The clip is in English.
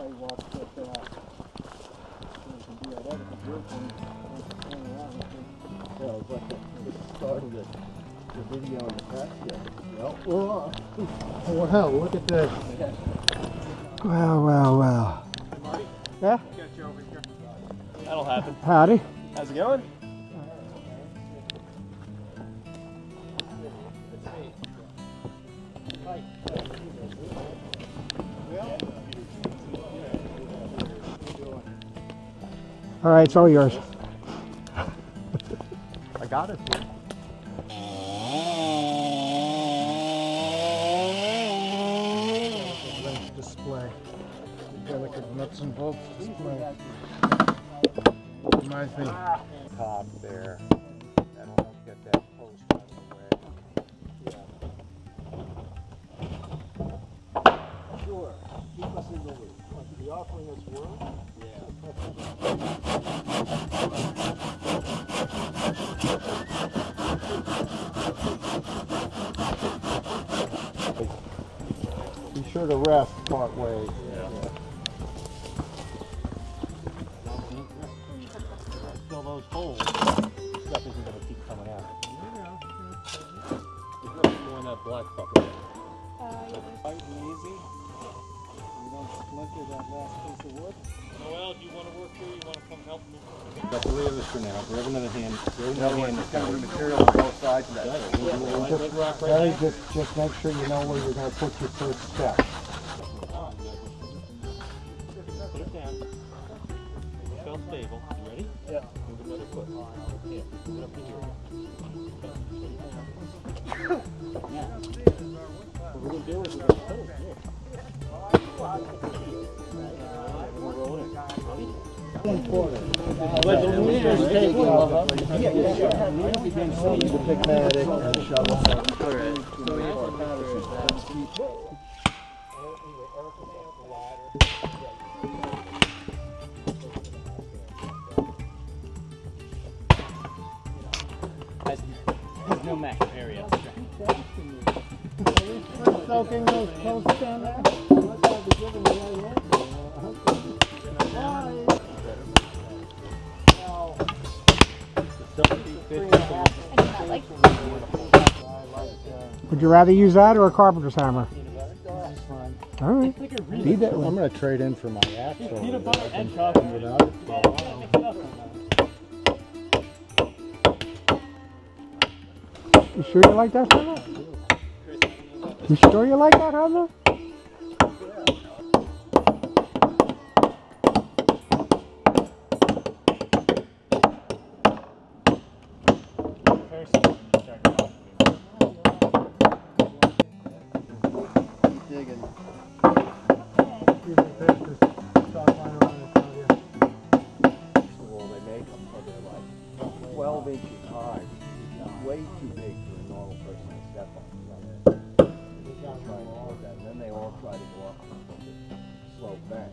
sidewalks that can be that other group and hang around. Yeah, it was like the start of the video in the past. Well, we're on. Oh, hell, look at this. Well, well, well. Hey, Marty. Yeah? Get you over here. That'll happen. Howdy. How's it going? All right, it's all yours. I got it. Display. Delicate nuts and bolts display. Reminds me. Top there. That'll help get that post out of the way. Sure. Keep us in the loop. To be offering us work? Yeah. Be sure to rest part ways. Yeah. Fill those holes. Stuff isn't going to keep coming out. There's nothing more in that black bucket. Light and easy. You don't splinter that last piece of wood. Noel, do you want to work here? You want to come help me? Got 3 of us for now. Grab another hand. Grab another hand. There's going to be material on both sides of that. Just make sure you know where you're going to put your first step. Put it down. Feel stable. You ready? Yeah. Move another foot. Yeah. Move it up to here. What we're going to do is we're going to put it here. We're rolling it. Pigmatic and shovel. There's no match area. Soaking those posts down there? Would you rather use that or a carpenter's hammer? All right. Need that one. I'm going to trade in for my axle. Peanut butter and chocolate. You sure you like that hammer? You sure you like that hammer? Well, they make them, but they're like 12 inches high. Way too big for a normal person to step on. And then they all try to go up a slope bank.